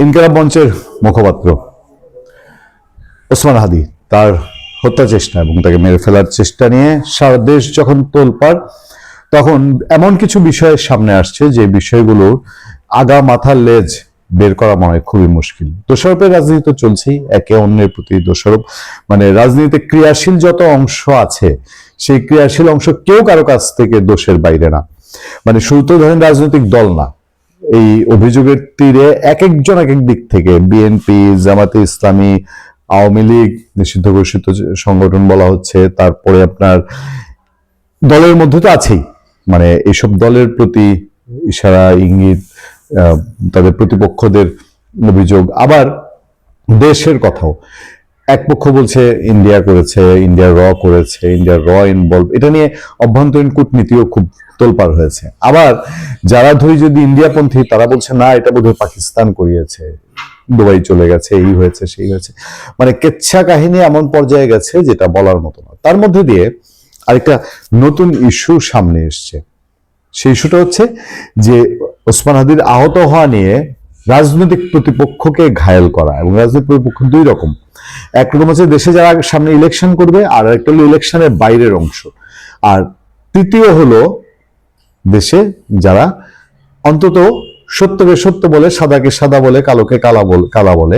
ইনকিলাব মঞ্চের মুখপাত্র ওসমান হাদি তার হত্যা চেষ্টা এবং তাকে মেরে ফেলার চেষ্টা নিয়ে সারা দেশ যখন তোলপাড়, তখন এমন কিছু বিষয়ের সামনে আসছে যে বিষয়গুলোর আগা মাথার লেজ বের করা মনে হয় খুবই মুশকিল। দোষারোপের রাজনীতি তো চলছেই, একে অন্যের প্রতি দোষারোপ, মানে রাজনীতিতে ক্রিয়াশীল যত অংশ আছে সেই ক্রিয়াশীল অংশ কেউ কারো কাছ থেকে দোষের বাইরে না। মানে শুধু তো ধরেন রাজনৈতিক দল না, এই অভিযোগের তীরে এক একজন এক এক দিক থেকে, বিএনপি, জামাতে ইসলামী, আওয়ামী লীগ, নিষিদ্ধ ঘোষিত সংগঠন বলা হচ্ছে, তারপরে আপনার দলের মধ্যে তো আছেই, মানে এইসব দলের প্রতি ইশারা ইঙ্গিত, তাদের প্রতিপক্ষদের অভিযোগ, আবার দেশের কথাও। এক পক্ষ বলছে ইন্ডিয়া করেছে, ইন্ডিয়া র করেছে, ইন্ডিয়ার র ইনভলভ, এটা নিয়ে অভ্যন্তরীণ কূটনীতিও খুব তোলপাড় হয়েছে। আবার যারা ধরি যদি ইন্ডিয়াপন্থী তারা বলছে না, এটা বোধহয় পাকিস্তান করিয়েছে, দুবাই চলে গেছে, এই হয়েছে সেই হয়েছে, মানে কেচ্ছা কাহিনী এমন পর্যায়ে গেছে যেটা বলার মতো না। তার মধ্যে দিয়ে আরেকটা নতুন ইস্যু সামনে এসছে। সেই ইস্যুটা হচ্ছে যে ওসমান হাদির আহত হওয়া নিয়ে রাজনৈতিক প্রতিপক্ষকে ঘায়েল করা, এবং রাজনৈতিক প্রতিপক্ষ দুই রকম। একরকম হচ্ছে দেশে যারা সামনে ইলেকশন করবে, আর একটা হলো ইলেকশনের বাইরের অংশ, আর তৃতীয় হলো দেশে যারা অন্তত সত্যকে সত্য বলে, সাদাকে সাদা বলে, কালোকে কালা বলে,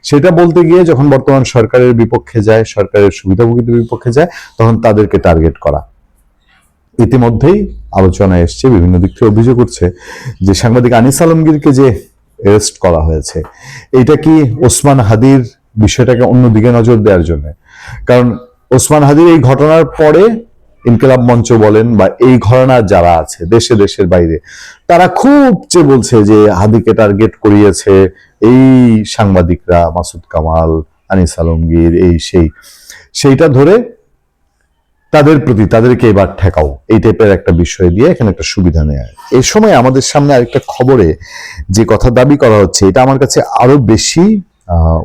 সেটা বলতে গিয়ে যখন বর্তমান সরকারের বিপক্ষে যায়, সরকারের সুবিধাভোগীদের বিপক্ষে যায়, তখন তাদেরকে টার্গেট করা। ইতিমধ্যেই আলোচনায় এসছে, বিভিন্ন দিক থেকে অভিযোগ উঠছে যে সাংবাদিক আনিস আলমগীরকে যে অ্যারেস্ট করা হয়েছে, এটা কি ওসমান হাদির বিষয়টাকে অন্যদিকে নজর দেওয়ার জন্য? কারণ ওসমান হাদির এই ঘটনার পরে ইনকিলাব মঞ্চ বলেন বা এই ঘটনার যারা আছে দেশে দেশের বাইরে, তারা খুব চেয়ে বলছে যে হাদিকে টার্গেট করিয়েছে এই সাংবাদিকরা, মাসুদ কামাল, আনিস আলমগীর, এই সেইটা ধরে তাদের প্রতি, তাদেরকে এবার ঠেকাও, এই টাইপের একটা বিষয় দিয়ে এখানে একটা সুবিধা নেয়। এই সময় আমাদের সামনে আরেকটা খবরে যে কথা দাবি করা হচ্ছে, এটা আমার কাছে আরো বেশি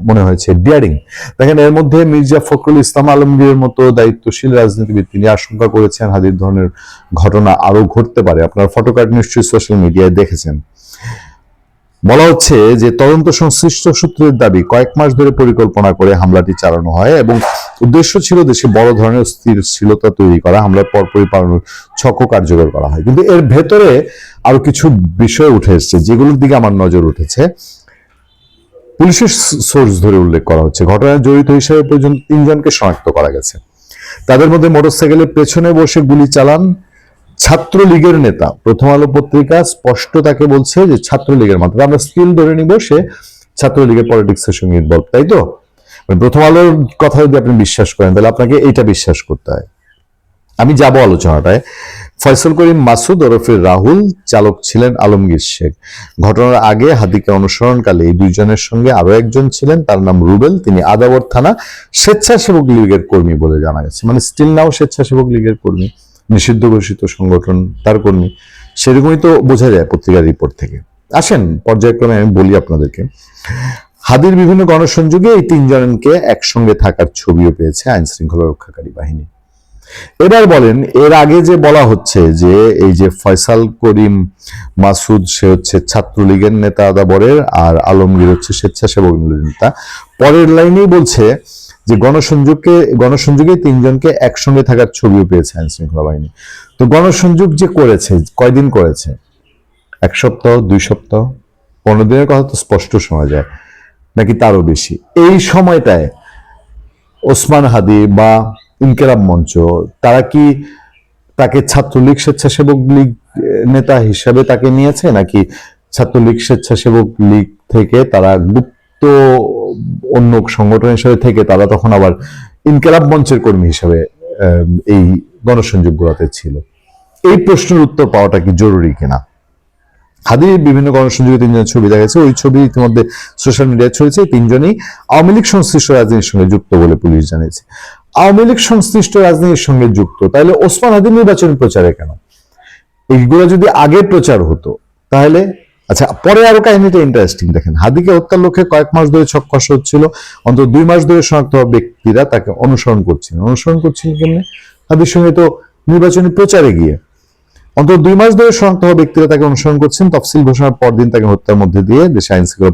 মনে হয়েছে ডিয়ারিং। দেখেন, এর মধ্যে মির্জা ফখরুল ইসলাম আলমগীরের মতো দায়িত্বশীল রাজনীতিবিদ তিনি আশঙ্কা করেছেন হাদির ধরনের ঘটনা আরো ঘটতে পারে। আপনার ফটোকার্ড নিশ্চয়ই সোশ্যাল মিডিয়ায় দেখেছেন। বলা হচ্ছে যে তদন্ত সংশ্লিষ্ট সূত্রের দাবি কয়েক মাস ধরে পরিকল্পনা করে হামলাটি চালানো হয় এবং উদ্দেশ্য ছিল দেশে বড় ধরনের অস্থিরতা তৈরি করা। হামলার পরপরই পালানোর ছকও কার্যকর করা হয়। কিন্তু এর ভেতরে আরো কিছু বিষয় উঠে এসছে যেগুলোর দিকে আমার নজর উঠেছে। পুলিশের সোর্স ধরে উল্লেখ করা হচ্ছে ঘটনায় জড়িত হিসেবে পর্যন্ত 3 জনকে শনাক্ত করা গেছে। তাদের মধ্যে মোটরসাইকেলের পেছনে বসে গুলি চালান ছাত্রলীগের নেতা। প্রথম আলো পত্রিকা স্পষ্ট তাকে বলছে যে ছাত্রলীগের মাত্র, আমরা স্কিল ধরে নিব সে ছাত্রলীগের পলিটিক্সের সঙ্গে ইনভলভ, তাই তো? প্রথম আলোর কথা যদি আপনি বিশ্বাস করেন তাহলে আপনাকে এইটা বিশ্বাস করতে হয়। আমি যাব আলোচনাটায়। ফয়সাল করিম মাসুদ ওরফে রাহুল, চালক ছিলেন আলমগীর শেখ। ঘটনার আগে হাদিকে অনুসরণকালে এই 2 জনের সঙ্গে আরো একজন ছিলেন, তার নাম রুবেল। তিনি আদাবর থানা স্বেচ্ছাসেবক লীগের কর্মী বলে জানা গেছে, মানে স্টিল নাও স্বেচ্ছাসেবক লীগের কর্মী, নিষিদ্ধ ঘোষিত সংগঠন তার কর্মী, সেরকমই তো বোঝা যায় পত্রিকার রিপোর্ট থেকে। আসেন পর্যায়ক্রমে আমি বলি আপনাদেরকে। হাদির বিভিন্ন গণসংযোগে এই 3 জনকে একসঙ্গে থাকার ছবিও পেয়েছে আইন শৃঙ্খলা রক্ষাকারী বাহিনী। এবার বলেন, এর আগে যে বলা হচ্ছে যে এই যে ফয়সাল করিম মাসুদ সে হচ্ছে ছাত্রলীগের নেতা আদাবরের, আর আলমগীর হচ্ছে স্বেচ্ছাসেবক নেতা, পরের লাইনেই বলছে যে গণসংযোগে 3 জনকে একসঙ্গে থাকার ছবিও পেয়েছে আইন শৃঙ্খলা বাহিনী। তো গণসংযোগ যে করেছে, কয়দিন করেছে? 1 সপ্তাহ, 2 সপ্তাহ, 15 দিনের কথা তো স্পষ্ট শোনা যায়, নাকি তারও বেশি? এই সময়টায় ওসমান হাদি বা ইনকিলাব মঞ্চ তারা কি তাকে ছাত্রলীগ স্বেচ্ছাসেবক লীগ নেতা হিসাবে তাকে নিয়েছে, নাকি ছাত্রলীগ স্বেচ্ছাসেবক লীগ থেকে তারা গুপ্ত অন্য সংগঠন হিসেবে থেকে তারা তখন আবার ইনকিলাব মঞ্চের কর্মী হিসেবে এই গণসংযোগ গুলোতে ছিল? এই প্রশ্নের উত্তর পাওয়াটা কি জরুরি কিনা? হাদির বিভিন্ন গণসংযোগে 3 জনের ছবি দেখা গেছে, ওই ছবি ইতিমধ্যে সোশ্যাল মিডিয়ায় ছড়িয়েছে। 3 জনই আওয়ামী লীগ সংশ্লিষ্ট রাজনীতির সঙ্গে যুক্ত বলে পুলিশ জানিয়েছে। আওয়ামী লীগ সংশ্লিষ্ট রাজনীতির সঙ্গে যুক্ত, তাহলে ওসমান হাদির নির্বাচনী প্রচারে কেন? এইগুলো যদি আগে প্রচার হতো তাহলে আচ্ছা। পরে আরো কাহিনীটা ইন্টারেস্টিং। দেখেন, হাদিকে হত্যার লক্ষ্যে কয়েক মাস ধরে ছক কষা হচ্ছিল। অন্তত 2 মাস ধরে শনাক্ত হওয়া ব্যক্তিরা তাকে অনুসরণ করছিলেন কেমনে? হাদির সঙ্গে তো নির্বাচনী প্রচারে গিয়ে। অন্তত 2 মাস ধরে শনাক্ত হওয়া ব্যক্তিরা তাকে অনুসরণ করছেন। তফসিল ঘোষণার পরদিন তাকে হত্যার মধ্যে দিয়ে দেশে আইন শৃঙ্খলা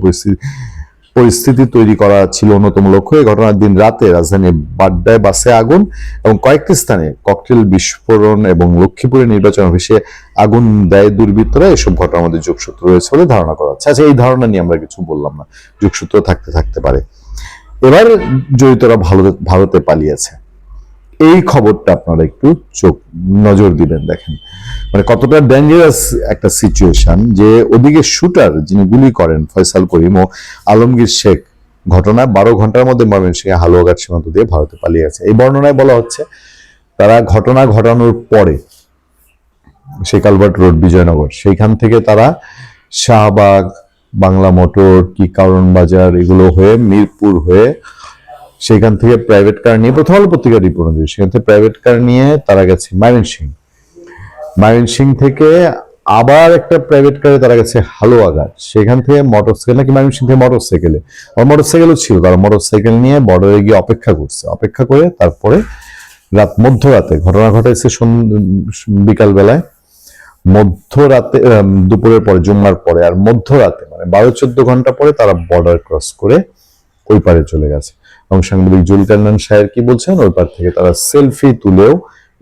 পরিস্থিতি তৈরি করা ছিল অন্যতম লক্ষ্য। এই ঘটনার দিন রাতে রাজধানীর বাড্ডায় বাসে আগুন এবং কয়েকটি স্থানে ককটেল বিস্ফোরণ এবং লক্ষ্মীপুরের নির্বাচন অফিসে আগুন দেয় দুর্বৃত্তরা। এসব ঘটনার মধ্যে যোগসূত্র রয়েছে বলে ধারণা করা হচ্ছে। আচ্ছা, এই ধারণা নিয়ে আমরা কিছু বললাম না, যোগসূত্র থাকতে পারে। এবার জড়িতরা ভারতে পালিয়েছে, এই খবরটা আপনারা একটু নজর দিবেন। দেখেন মানে কতটা ডেঞ্জারাস একটা সিচুয়েশন, যে ওদিকে শুটার যিনি গুলি করেন ফয়সাল করিম ও আলমগীর শেখ ঘটনা 12 ঘন্টার মধ্যে ময়মনসিংহে হালুয়াঘাট সীমান্ত দিয়ে ভারতে পালিয়ে গেছে। এই বর্ণনায় বলা হচ্ছে তারা ঘটনা ঘটানোর পরে শেখ আলবার্ট রোড বিজয়নগর, সেইখান থেকে তারা শাহবাগ, বাংলা মোটর, কি কারণ বাজার এগুলো হয়ে মিরপুর হয়ে সেখান থেকে প্রাইভেট কার নিয়ে, প্রথম আলো পত্রিকার রিপোর্ট অনুযায়ী সেখান থেকে প্রাইভেট কার নিয়ে তারা গেছে ময়মনসিংহ থেকে আবার একটা প্রাইভেট কারে তারা গেছে হালুয়াঘাট, সেখান থেকে মোটরসাইকেল নাকি ময়মনসিংহ থেকে মোটরসাইকেলও ছিল, তারা মোটরসাইকেল নিয়ে বর্ডারে গিয়ে অপেক্ষা করে তারপরে মধ্যরাতে ঘটনা ঘটাইছে বিকালবেলায়, মধ্যরাতে দুপুরের পরে জুম্মার পরে, আর মধ্যরাতে মানে 12-14 ঘন্টা পরে তারা বর্ডার ক্রস করে ওই পারে চলে গেছে। এবং সাংবাদিক জুলকারনান সাহের কি বলছেন, ওই পার থেকে তারা সেলফি তুলেও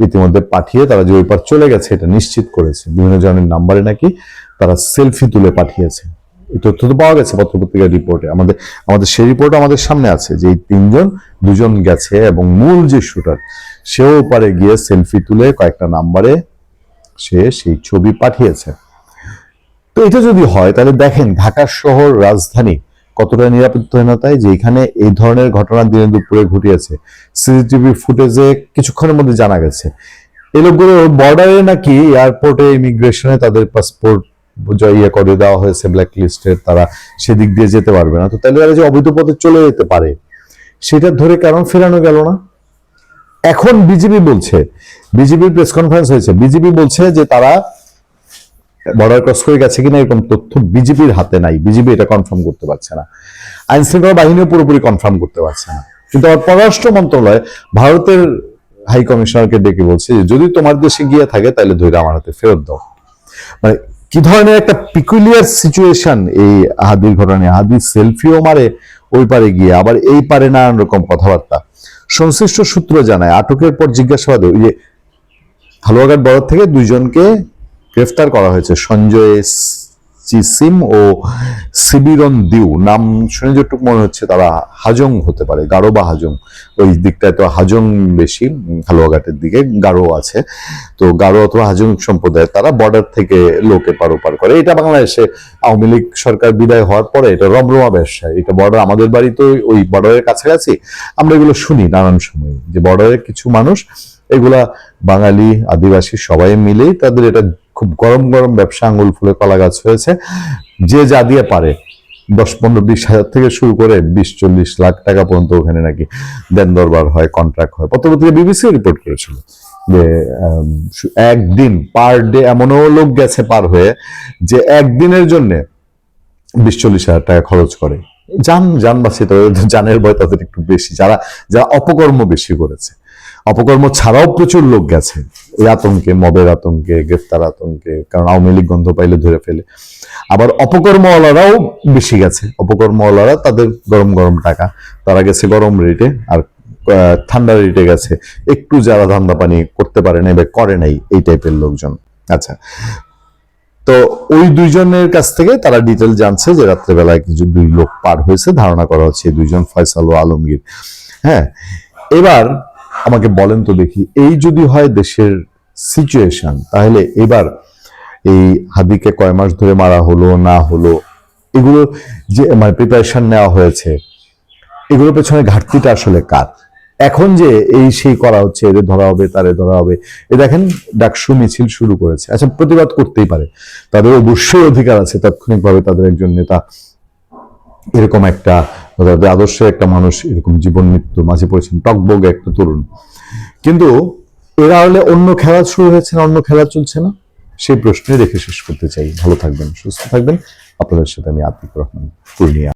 ইতিমধ্যে পাঠিয়ে তারা যে ওই পার চলে গেছে এটা নিশ্চিত করেছে। বিভিন্ন জনের নাম্বারে নাকি তারা সেলফি তুলে পাঠিয়েছে। এই তথ্য তো পাওয়া গেছে পত্রপত্রিকার রিপোর্টে, আমাদের সেই রিপোর্ট আমাদের সামনে আছে যে এই 2জন গেছে এবং মূল যে শুটার সেও পারে গিয়ে সেলফি তুলে কয়েকটা নাম্বারে সে সেই ছবি পাঠিয়েছে। তো এটা যদি হয় তাহলে দেখেন ঢাকা শহর রাজধানী কতটা নিরাপত্তাহীনতায়, যে এখানে এই ধরনের ঘটনা দিনে দুপুরে ঘটিয়েছে। সিসিটিভি ফুটেজে কিছুক্ষণের মধ্যে জানা গেছে এই লোকগুলো বর্ডারে নাকি এয়ারপোর্টে ইমিগ্রেশনে তাদের পাসপোর্ট ইয়ে করে দেওয়া হয়েছে ব্ল্যাক লিস্টের, তারা সেদিক দিয়ে যেতে পারবে না। তো তাহলে তারা যে অবৈধ পথে চলে যেতে পারে সেটা ধরে কেন ফেরানো গেল না? এখন বিজেপির প্রেস কনফারেন্স হয়েছে, বিজেপি বলছে যে তারা বর্ডার ক্রস করে গেছে কিনা এরকম তথ্য বিজেপির হাতে নাই, বিজেপি এটা কনফার্ম করতে পারছে না, আইন শৃঙ্খলা বাহিনীও পুরোপুরি কনফার্ম করতে পারছে না। কিন্তু আমার পররাষ্ট্র মন্ত্রণালয় ভারতের হাই কমিশনারকে ডেকে বলছে যে যদি তোমার দেশে গিয়ে থাকে তাহলে ধরে আমার হাতে ফেরত দাও। মানে কি ধরনের একটা পিকুলিয়ার সিচুয়েশন এই হাদির ঘটনা। হাদি সেলফিও মারে ওই পারে গিয়ে, আবার এই পারে নানান রকম কথাবার্তা। সংশ্লিষ্ট সূত্র জানায় আটকের পর জিজ্ঞাসাবাদে ওই যে হালুয়াঘাট বর্ডার থেকে 2জনকে গ্রেফতার করা হয়েছে। সঞ্জয় চিসিম ও শিবিরন দিউ, নাম শুনে যেটুকু মনে হচ্ছে তারা হাজং হতে পারে, গারো বা হাজং, ওই দিকটায় তো হাজং বেশি, হালুয়াঘাটের দিকে গারো আছে, তো গারো অথবা হাজং সম্প্রদায় তারা বর্ডার থেকে লোকে পার করে। এটা বাংলাদেশে আওয়ামী লীগ সরকার বিদায় হওয়ার পরে এটা রমরমা ব্যবসায়, এটা বর্ডার, আমাদের বাড়ি তো ওই বর্ডারের কাছাকাছি, আমরা এগুলো শুনি নানান সময় যে বর্ডারের কিছু মানুষ এগুলা বাঙালি আদিবাসী সবাই মিলেই তাদের এটা খুব গরম ব্যবসা, আঙ্গুল ফুলে কলা গাছ হয়েছে, যে যা দিয়ে পারে 10-15-20 হাজার থেকে শুরু করে 20-40 লাখ টাকা পর্যন্ত ওখানে নাকি দেন দরবার হয়, কন্ট্রাক্ট হয়। পত্রপত্রিকা বিবিসি রিপোর্ট করেছিল যে একদিন পার ডে এমনও লোক গেছে পার হয়ে যে একদিনের জন্য 20-40 হাজার টাকা খরচ করে। যান বাঁচিয়ে, জানের ভয় তাদের একটু বেশি, যারা অপকর্ম বেশি করেছে। অপকর্ম ছাড়াও প্রচুর লোক গেছে এই আতঙ্কে, মবের আতঙ্কে, গ্রেফতার আতঙ্কে, কারণ আওয়ামী লীগ গন্ধ পাইলে ধরে ফেলে। আবার অপকর্মওয়ালারাও বেশি গেছে, অপকর্মওয়ালারা তাদের গরম টাকা, তারা গেছে গরম রেটে, আর ঠান্ডা রেটে গেছে একটু যারা ধান্দা পানি করতে পারে নাই বা করে নাই এই টাইপের লোকজন। আচ্ছা, তো ওই 2জনের কাছ থেকে তারা ডিটেল জানছে যে রাত্রেবেলায় কিছু 2 লোক পার হয়েছে, ধারণা করা হচ্ছে 2জন ফয়সাল ও আলমগীর। হ্যাঁ, এবার আমাকে বলেন তো দেখি, এই যদি হয় দেশের সিচুয়েশন, তাহলে এবার এই হাদিকে কয় মাস ধরে মারা হলো না হলো, এগুলো যে মানে প্রিপারেশন নেওয়া হয়েছে, এগুলোর পেছনে ঘাটতিটা আসলে কার? এখন যে এই সেই করা হচ্ছে, এদের ধরা হবে তারে ধরা হবে, এ দেখেন ডাকসু মিছিল শুরু করেছে। আচ্ছা, প্রতিবাদ করতেই পারে, তাদের অবশ্যই অধিকার আছে, তাৎক্ষণিকভাবে তাদের একজন নেতা এরকম একটা আদর্শের একটা মানুষ এরকম জীবন মৃত্যুর মাঝে পড়েছেন, টকবগে একটা তরুণ, কিন্তু এরা হলে অন্য খেলা শুরু হয়েছে না, অন্য খেলা চলছে না, সেই প্রশ্নে রেখে শেষ করতে চাই। ভালো থাকবেন, সুস্থ থাকবেন। আপনাদের সাথে আমি আতিক রহমান, পূর্ণিয়া।